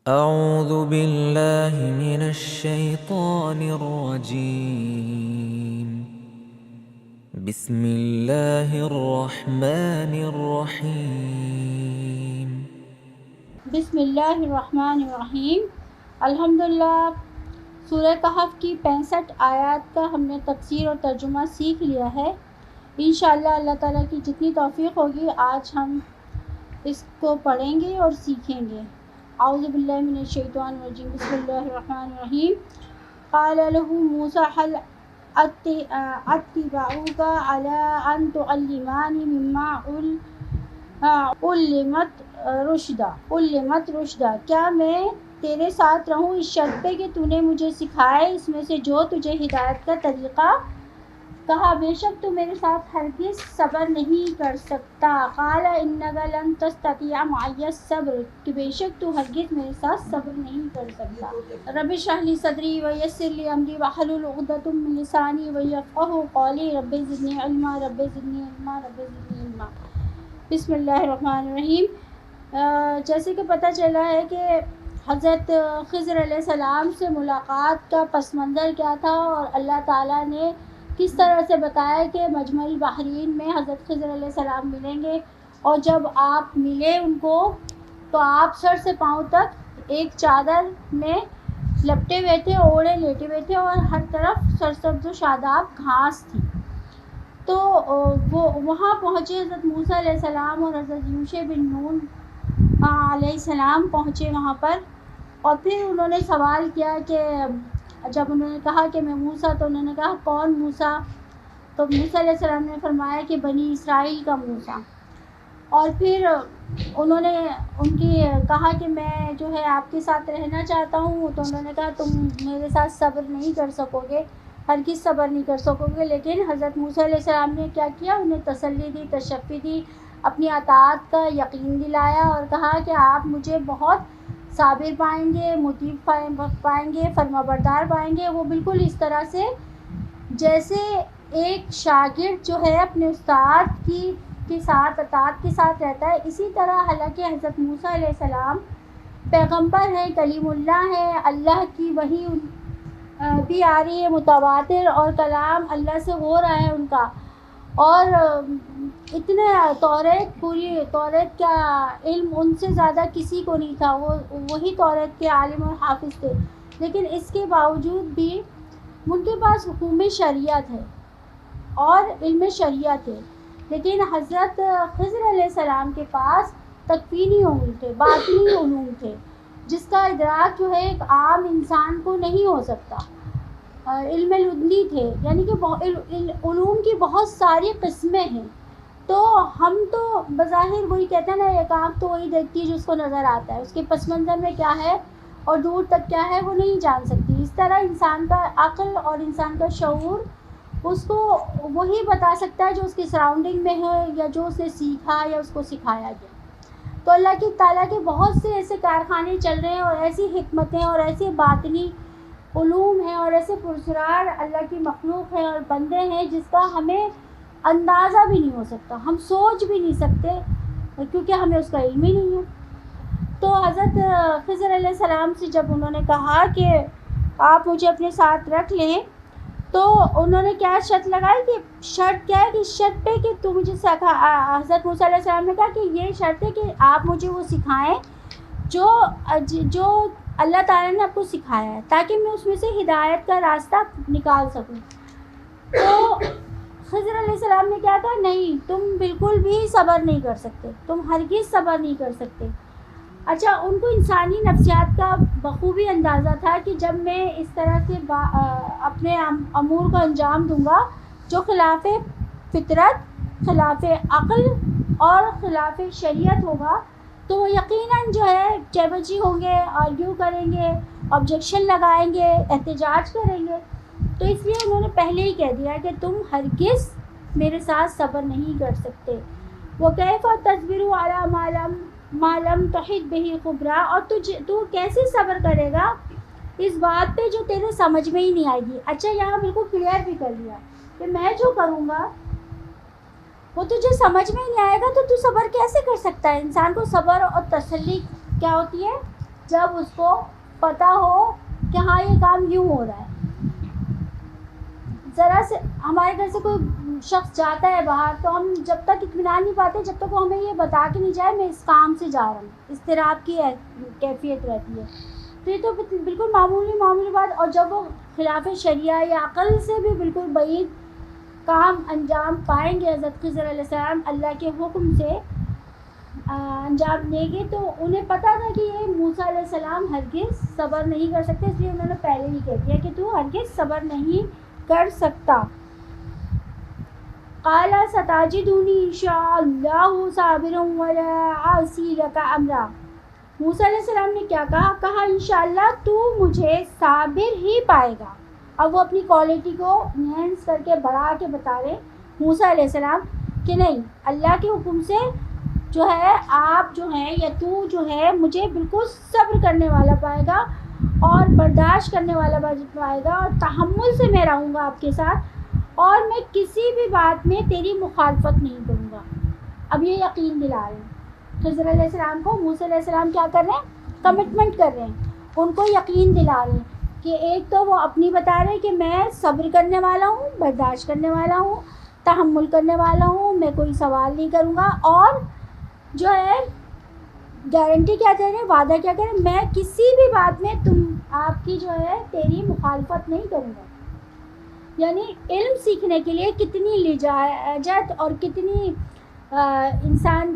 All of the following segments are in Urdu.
اعوذ باللہ من الشیطان الرجیم بسم اللہ الرحمن الرحیم بسم اللہ الرحمن الرحیم۔ الحمدللہ، سورہ کہف کی 65 آیات کا ہم نے تفسیر اور ترجمہ سیکھ لیا ہے۔ انشاءاللہ اللہ تعالیٰ کی جتنی توفیق ہوگی آج ہم اس کو پڑھیں گے اور سیکھیں گے۔ اعوذ باللہ من الشیطان الرجیم، بسم اللہ الرحمن الرحیم۔ قال له موسیٰ هل اتبعوک علی ان تعلمانی مما علمت رشدا، کیا میں تیرے ساتھ رہوں اس شرط پہ کہ تو نے مجھے سکھائے اس میں سے جو تجھے ہدایت کا طریقہ۔ کہا بے شک تو میرے ساتھ ہرگز صبر نہیں کر سکتا۔ قال انک لن تستطیع معی الصبر، کہ بے شک تو ہرگز میرے ساتھ صبر نہیں کر سکتا۔ رب اشرح لی صدری ویسر لی امری واحلل عقدۃ من لسانی یفقہوا قولی، رب زدنی علما رب زدنی علما رب زدنی علما۔ بسم اللہ الرحمن الرحیم۔ جیسے کہ پتہ چلا ہے کہ حضرت خضر علیہ السلام سے ملاقات کا پس منظر کیا تھا، اور اللہ تعالیٰ نے کس طرح سے بتایا کہ مجمع البحرین میں حضرت خضر علیہ السلام ملیں گے، اور جب آپ ملے ان کو تو آپ سر سے پاؤں تک ایک چادر میں لپٹے ہوئے تھے، اوڑھے لیٹے ہوئے تھے، اور ہر طرف سرسبز و شاداب گھاس تھی۔ تو وہ وہاں پہنچے، حضرت موسیٰ علیہ السلام اور حضرت یوشع بن نون علیہ السلام پہنچے وہاں پر، اور پھر انہوں نے سوال کیا کہ جب انہوں نے کہا کہ میں موسیٰ، تو انہوں نے کہا کون موسیٰ؟ تو موسیٰ علیہ السلام نے فرمایا کہ بنی اسرائیل کا موسیٰ۔ اور پھر انہوں نے ان کی کہا کہ میں جو ہے آپ کے ساتھ رہنا چاہتا ہوں، تو انہوں نے کہا تم میرے ساتھ صبر نہیں کر سکو گے، ہرگز صبر نہیں کر سکو گے۔ لیکن حضرت موسیٰ علیہ السلام نے کیا کیا؟ انہیں تسلی دی، تشفی دی، اپنی اطاعت کا یقین دلایا، اور کہا کہ آپ مجھے بہت صابر پائیں گے، مطیع پائیں گے، فرما بردار پائیں گے۔ وہ بالکل اس طرح سے جیسے ایک شاگرد جو ہے اپنے استاد کے ساتھ اطاعت کے ساتھ رہتا ہے، اسی طرح حالانکہ حضرت موسیٰ علیہ السلام پیغمبر ہیں، کلیم اللہ ہیں، اللہ کی وحی بھی آ رہی ہے متواتر، اور کلام اللہ سے ہو رہا ہے ان کا، اور اتنے پوری توریت کا علم ان سے زیادہ کسی کو نہیں تھا، وہی توریت کے عالم اور حافظ تھے۔ لیکن اس کے باوجود بھی ان کے پاس حکم شریعت ہے اور علم شریعت ہے، لیکن حضرت خضر علیہ السلام کے پاس تکوینی علوم تھے، باطنی علوم تھے، جس کا ادراک جو ہے ایک عام انسان کو نہیں ہو سکتا۔ علم لدنی تھے، یعنی کہ علوم کی بہت ساری قسمیں ہیں۔ تو ہم تو بظاہر وہی کہتے ہیں نا، ایک آنکھ تو وہی دیکھتی ہے جو اس کو نظر آتا ہے، اس کے پس منظر میں کیا ہے اور دور تک کیا ہے وہ نہیں جان سکتی۔ اس طرح انسان کا عقل اور انسان کا شعور اس کو وہی بتا سکتا ہے جو اس کی سراؤنڈنگ میں ہے، یا جو اسے سیکھا یا اس کو سکھایا گیا۔ تو اللہ کی تعالیٰ کے بہت سے ایسے کارخانے چل رہے ہیں، اور ایسی حکمتیں اور ایسے باطنی علوم ہیں، اور ایسے پرسرار اللہ کی مخلوق ہیں اور بندے ہیں جس کا ہمیں اندازہ بھی نہیں ہو سکتا، ہم سوچ بھی نہیں سکتے، کیونکہ ہمیں اس کا علم ہی نہیں ہے۔ تو حضرت خضر علیہ السلام سے جب انہوں نے کہا کہ آپ مجھے اپنے ساتھ رکھ لیں، تو انہوں نے کیا شرط لگائی کہ شرط کیا ہے کہ شرط پہ کہ تو مجھے حضرت موسیٰ علیہ السلام نے کہا کہ یہ شرط ہے کہ آپ مجھے وہ سکھائیں جو اللہ تعالیٰ نے آپ کو سکھایا ہے، تاکہ میں اس میں سے ہدایت کا راستہ نکال سکوں۔ تو خضر علیہ السلام نے کیا کہا؟ نہیں، تم بالکل بھی صبر نہیں کر سکتے، تم ہرگز صبر نہیں کر سکتے۔ اچھا، ان کو انسانی نفسیات کا بخوبی اندازہ تھا کہ جب میں اس طرح سے اپنے امور کو انجام دوں گا جو خلاف فطرت، خلاف عقل اور خلاف شریعت ہوگا، تو وہ یقیناً جو ہے چیبچی ہوں گے، آرگیو کریں گے، آبجیکشن لگائیں گے، احتجاج کریں گے۔ تو اس لیے انہوں نے پہلے ہی کہہ دیا کہ تم ہرگز میرے ساتھ صبر نہیں کر سکتے۔ وَكَيْفَ تَصْبِرُ عَلَىٰ مَا لَمْ تُحِطْ بِهِ خُبْرًا، اور تو کیسے صبر کرے گا اس بات پہ جو تیرے سمجھ میں ہی نہیں آئے گی۔ اچھا، یہاں بالکل کلیئر بھی کر لیا کہ میں جو کروں گا وہ تجھے سمجھ میں ہی نہیں آئے گا، تو صبر کیسے کر سکتا ہے؟ انسان کو صبر اور تسلی کیا ہوتی ہے؟ جب اس کو پتہ ہو کہ ہاں یہ کام یوں ہو رہا ہے. ذرا سے ہمارے گھر سے کوئی شخص جاتا ہے باہر تو ہم جب تک اطمینان نہیں پاتے جب تک وہ ہمیں یہ بتا کے نہیں جائے میں اس کام سے جا رہا ہوں. اضطراب کی کیفیت رہتی ہے. تو یہ تو بالکل معمولی بات. اور جب وہ خلاف شریعہ یا عقل سے بھی بالکل بعید کام انجام پائیں گے حضرت خضر علیہ السلام اللہ کے حکم سے انجام دیں گے تو انہیں پتہ تھا کہ یہ موسیٰ علیہ السلام ہرگز صبر نہیں کر سکتے. اس لیے انہوں نے پہلے ہی کہہ دیا کہ تو ہرگز صبر نہیں کر سکتا. قال ستجدنی ان شاء اللہ صابرا ولا عاصی لک امرا. موسیٰ علیہ السلام نے کیا کہا انشاءاللہ تو مجھے صابر ہی پائے گا. اب وہ اپنی کوالٹی کو انہینس کر کے بڑھا کے بتا رہے موسیٰ علیہ السلام کہ نہیں اللہ کے حکم سے جو ہے آپ جو ہیں یا تو جو ہے مجھے بالکل صبر کرنے والا پائے گا اور برداشت کرنے والا پائے گا اور تحمل سے میں رہوں گا آپ کے ساتھ اور میں کسی بھی بات میں تیری مخالفت نہیں کروں گا. اب یہ یقین دلا رہے ہیں خضر علیہ السلام کو. موسیٰ علیہ السلام کیا کر رہے ہیں کمٹمنٹ کر رہے ہیں ان کو یقین دلا رہے ہیں کہ ایک تو وہ اپنی بتا رہے ہیں کہ میں صبر کرنے والا ہوں برداشت کرنے والا ہوں تحمل کرنے والا ہوں میں کوئی سوال نہیں کروں گا اور جو ہے گارنٹی کیا دے رہے ہیں وعدہ کیا کریں میں کسی بھی بات میں آپ کی جو ہے تیری مخالفت نہیں کروں گا. یعنی علم سیکھنے کے لیے کتنی لجاجت اور کتنی انسان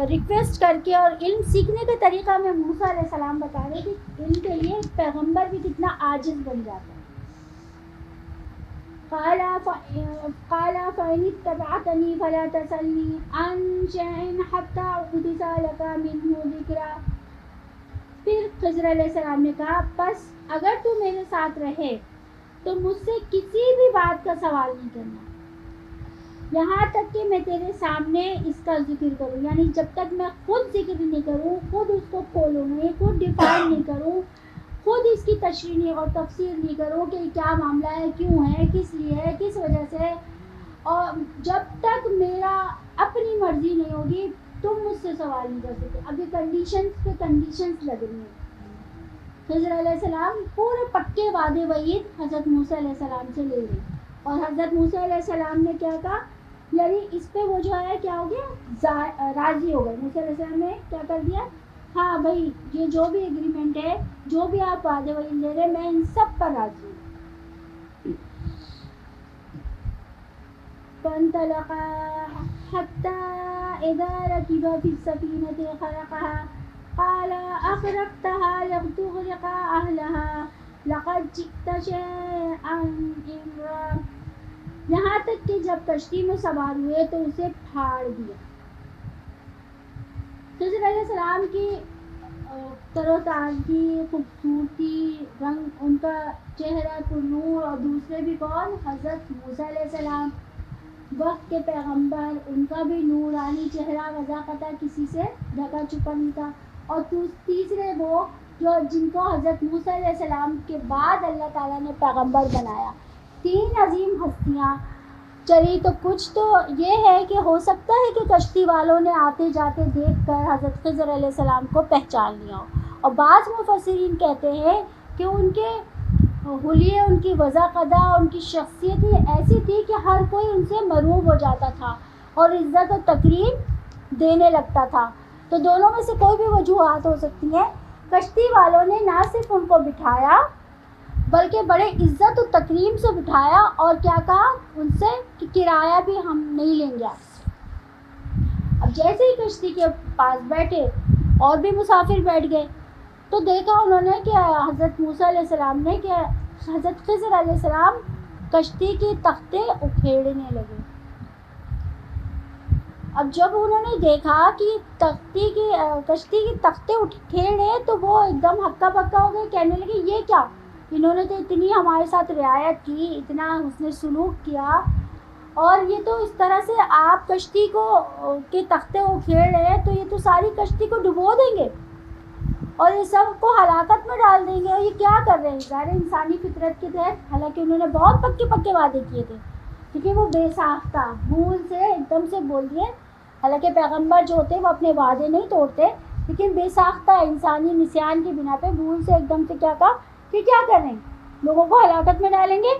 ریکویسٹ کر کے اور علم سیکھنے کا طریقہ میں موسیٰ علیہ السلام بتا رہے کہ علم کے لیے پیغمبر بھی کتنا عاجز بن جاتا ہے. قال فإن اتبعتني فلا تسألني عن شيء حتى أحدث لك منه ذكرا. پھر خضر علیہ السلام نے کہا بس اگر تو میرے ساتھ رہے تو مجھ سے کسی بھی بات کا سوال نہیں کرنا یہاں تک کہ میں تیرے سامنے اس کا ذکر کروں. یعنی جب تک میں خود ذکر نہیں کروں خود اس کو کھولوں نہیں خود ڈیفائن نہیں کروں خود اس کی تشریح اور تفسیر نہیں کروں کہ کیا معاملہ ہے کیوں ہے کس لیے ہے کس وجہ سے اور جب تک میرا اپنی مرضی نہیں ہوگی تم مجھ سے سوال نہیں کر سکتے. اب یہ کنڈیشنز پہ کنڈیشنز لگ رہی ہیں. خضر علیہ السلام پورے پکے وعدے وعید حضرت موسیٰ علیہ السلام سے لے رہے اور حضرت موسیٰ علیہ السلام نے کیا کہا یعنی اس پہ وہ جو ہے کیا ہو گیا راضی ہو گئے. موسیٰ علیہ السلام نے کیا کر دیا ہاں بھائی یہ جو بھی ایگریمنٹ ہے جو بھی آپ وعدے وعید لے رہے ہیں میں ان سب پر راضی ہوں. فانطلقا حتى إذا ركبا في السفينة خرقها قال أخرقتها لتغرق أهلها لقد جئت شيئا إمرا. یہاں تک کہ جب کشتی میں سوار ہوئے تو اسے پھاڑ دیا. خضر علیہ السلام کی تر و تازگی خوبصورتی رنگ ان کا چہرہ پر نور اور دوسرے بھی کون حضرت موسیٰ علیہ السلام وقت کے پیغمبر ان کا بھی نورانی چہرہ وضاحت کسی سے ڈھکا چھپا نہیں تھا. اور تیسرے وہ جو جن کو حضرت موسیٰ علیہ السلام کے بعد اللہ تعالیٰ نے پیغمبر بنایا. تین عظیم ہستیاں چلی تو کچھ تو یہ ہے کہ ہو سکتا ہے کہ کشتی والوں نے آتے جاتے دیکھ کر حضرت خضر علیہ السلام کو پہچان لیا ہو. اور بعض مفسرین کہتے ہیں کہ ان کے حلیے ان کی وضاحت ان کی شخصیت ہی ایسی تھی کہ ہر کوئی ان سے مرعوب ہو جاتا تھا اور عزت و تکریم دینے لگتا تھا. تو دونوں میں سے کوئی بھی وجوہات ہو سکتی ہیں. کشتی والوں نے نہ صرف ان کو بٹھایا بلکہ بڑے عزت و تکریم سے بٹھایا اور کیا کہا ان سے کہ کرایہ بھی ہم نہیں لیں گے آپ سے. اب جیسے ہی کشتی کے پاس بیٹھے اور بھی مسافر بیٹھ گئے تو دیکھا انہوں نے کہ حضرت موسیٰ علیہ السلام نے کہ حضرت خضر علیہ السلام کشتی کے تختے اکھیڑنے لگے. اب جب انہوں نے دیکھا کہ کشتی کے تختے اکھیڑے تو وہ ایک دم ہکا بکا ہو گئے. کہنے لگے یہ کیا انہوں نے تو اتنی ہمارے ساتھ رعایت کی اتنا حسن سلوک کیا اور یہ تو اس طرح سے آپ کشتی کو کے تختے اکھیڑ رہے ہیں تو یہ تو ساری کشتی کو ڈبو دیں گے اور یہ سب کو ہلاکت میں ڈال دیں گے. اور یہ کیا کر رہے ہیں ظاہر انسانی فطرت کے تحت حالانکہ انہوں نے بہت پکے وعدے کیے تھے کیونکہ وہ بے ساختہ بھول سے ایک دم سے بول دیے. حالانکہ پیغمبر جو ہوتے وہ اپنے وعدے نہیں توڑتے لیکن بے ساختہ انسانی نسیان کی بنا پہ بھول سے ایک دم سے کیا کہا کہ کیا کریں، لوگوں کو ہلاکت میں ڈالیں گے.